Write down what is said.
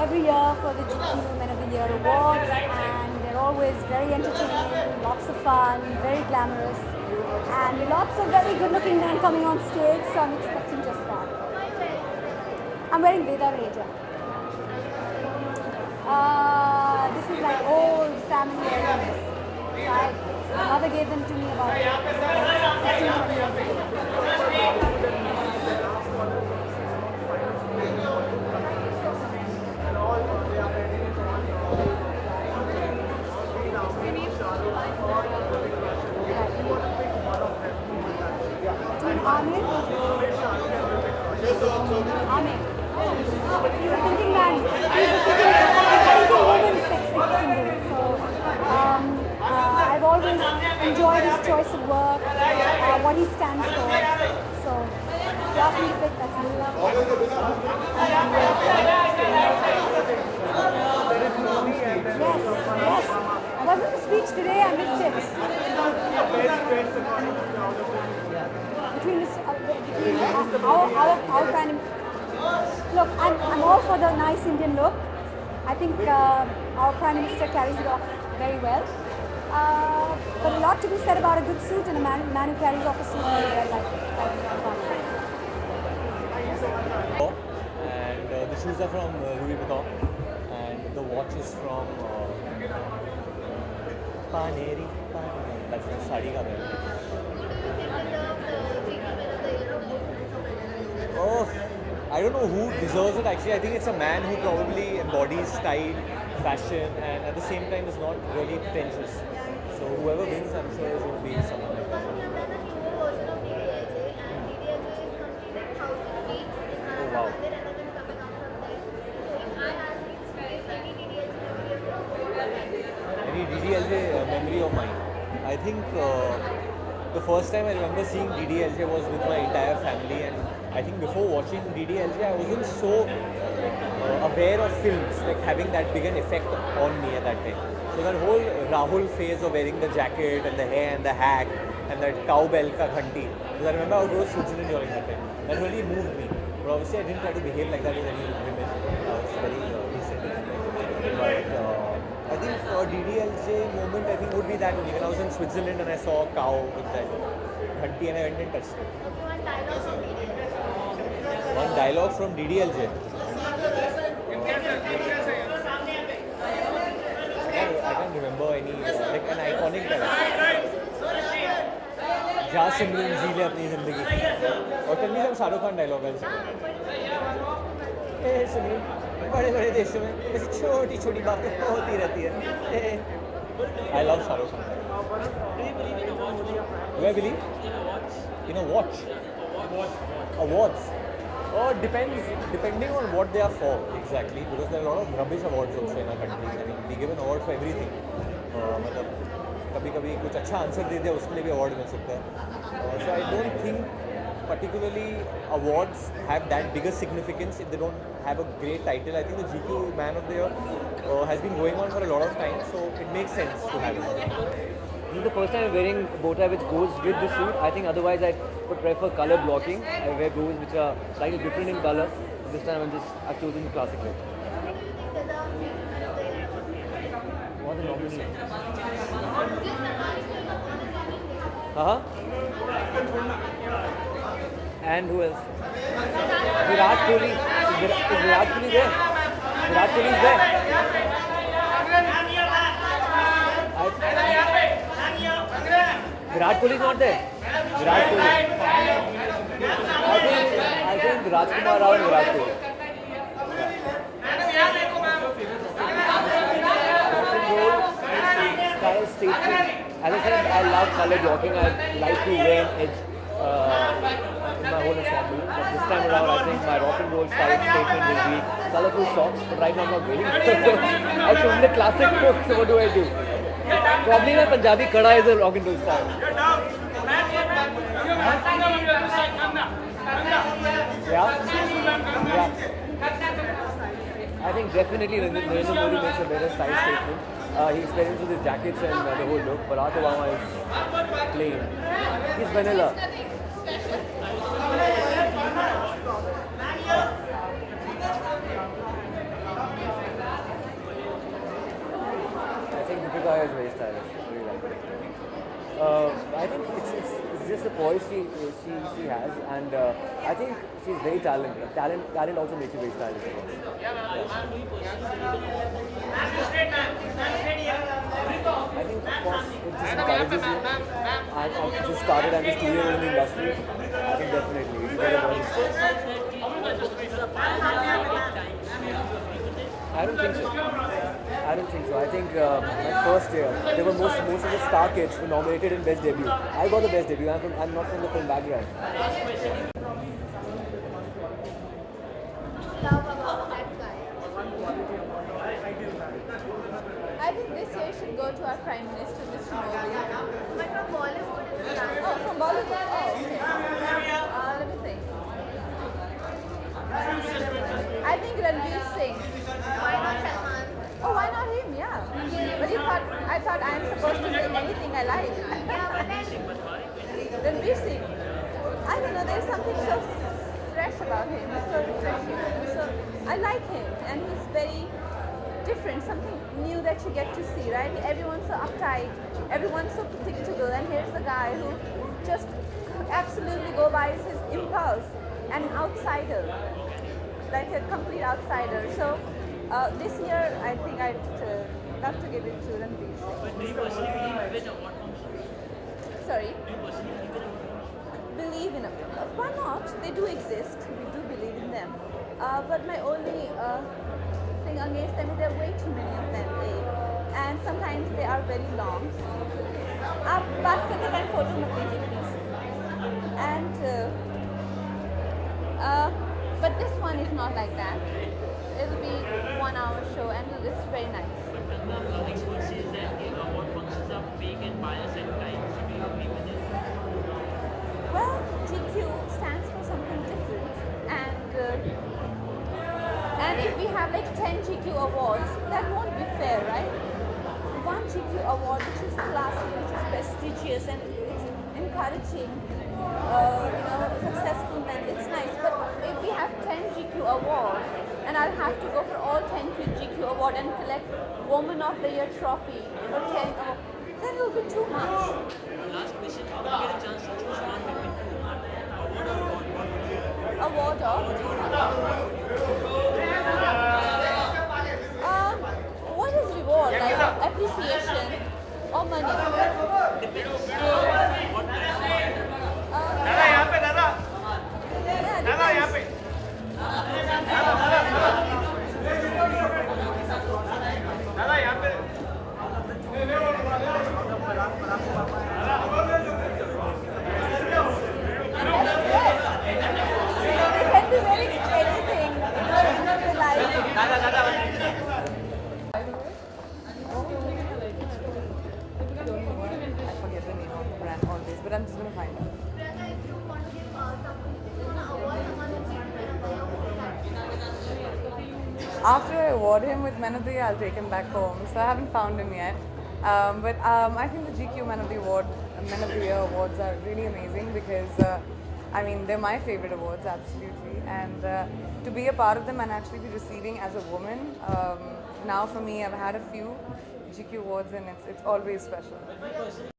every year for the GQ Men of the Year awards, and they're always very entertaining, lots of fun, very glamorous, and lots of very good-looking men coming on stage. So I'm expecting just that. I'm wearing Veda Reja. This is like old family heirlooms. My mother gave them to me about 15, 20 years ago. Amir? Amir. I'm thinking that he's a woman sexy symbol. So I've always enjoyed his choice of work, what he stands for. So if you ask me to pick, that's Lula. Yes. Wasn't the speech today? I missed it. Between our kind of look, I'm all for the nice Indian look. I think our Prime Minister carries it off very well. But a lot to be said about a good suit and a man who carries off a suit very well, like And the shoes are from Louis Vuitton, and the watch is from Paneri. That's the sari ka brand. Oh, I don't know who deserves it actually. I think it's a man who probably embodies style, fashion, and at the same time is not really pretentious. So whoever wins, I'm sure is going to be someone like that. Oh wow. Any DDLJ memory of mine? I think the first time I remember seeing DDLJ was with my entire family, and I think before watching DDLJ, I wasn't so aware of films like having that big an effect on me at that time. So that whole Rahul phase of wearing the jacket and the hair and the hat and that cowbell ka ghanti. Because I remember I would go to Switzerland during that time. That really moved me. But obviously I didn't try to behave like that with any women. It's very recent. But I think a DDLJ moment I think would be that only when I was in Switzerland and I saw a cow with that ghanti and I went and touched it. One dialogue from DDLJ. I can't remember any like an iconic dialogue. जा सिमरन जी ले अपनी जिंदगी. और tell me some Shahrukh Khan dialogue also. ए सिमरन बड़े बड़े देशों में ऐसी छोटी छोटी बातें होती रहती है. I love Shahrukh Khan. Do I believe? In a watch. Awards. Depending on what they are for exactly, because there are a lot of rubbish awards also in our country. I mean, we give an award for everything. मतलब कभी-कभी कुछ अच्छा answer दे दिया उसके लिए भी award मिल सकता है. So I don't think particularly awards have that bigger significance if they don't have a great title. I think the GQ Man of the Year has been going on for a lot of time, so it makes sense to have it. This is the first time I'm wearing a bow tie which goes with the suit. I think otherwise I would prefer color blocking. I wear bows which are slightly different in color. This time I've chosen the classic look. What the nominees? And who else? Virat Kohli. Is Virat Kohli there? Virat Kohli is there. Virat Kohli is not there. Virat Kohli. I think Rajkumar Rao and Virat Kohli. Style statement. As I said, I love color blocking. I like to wear an edge in my whole ensemble. But this time around, I think my rock and roll style statement will be colorful socks. But right now, I'm not wearing it. I've chosen the classic look. So what do I do? Probably my Punjabi kada is a rock and roll style. Yeah. I think definitely Narendra Modi makes a better style statement. He experiments with his jackets and the whole look. Barack Obama is plain. He's vanilla. Deepika is very stylish. I really like it. I think it's just the poise she has, and I think she's very talented. Talent also makes you very stylish, I guess. I think, of course, it just encourages you. I just started, I'm just 2 years in the industry. I think definitely, if you get a voice. I don't think so. I don't think so. I think my first year, there were most of the star kids were nominated in Best Debut. I got the Best Debut. I'm not from the film background. I think this year should go to our Prime Minister, Mr. Modi. But from Bollywood, oh, from Bollywood. Oh, okay. Let me think. I think Ranveer Singh. Why not Salman? Oh, why not him? Yeah. But I thought I'm supposed to say anything I like. Ranveer Singh. I don't know. There's something so fresh about him. So refreshing. So I like him, and he's very different, something new that you get to see, right? Everyone's so uptight, everyone's so predictable, and here's the guy who just absolutely go by his impulse, an outsider, like a complete outsider. So this year, I think I'd love to give it to Ranveer Singh. Sorry? Believe in them. Why not? They do exist. We do believe in them. But my only thing against them is there are way too many of them, and sometimes they are very long. आप बात करते time photo मत लीजिए please. And but this one is not like that. It will be 1 hour show, and it's very nice. Well, GQ stands for something different, and if we have like 10 GQ awards, that won't be fair, right? One GQ award which is classy, which is prestigious, and it's encouraging, successful men, it's nice. But if we have 10 GQ awards, and I'll have to go for all 10 GQ award and collect Woman of the Year trophy for 10 awards, then it will be too much. Last question, how do you get a chance to choose one between two? Award of? What is reward? Like appreciation or money? But I'm just going to find out. After I award him with Men of the Year, I'll take him back home. So I haven't found him yet. But I think the GQ Men of the Year awards are really amazing because they're my favorite awards, absolutely. And to be a part of them and actually be receiving as a woman, now for me, I've had a few GQ awards and it's always special.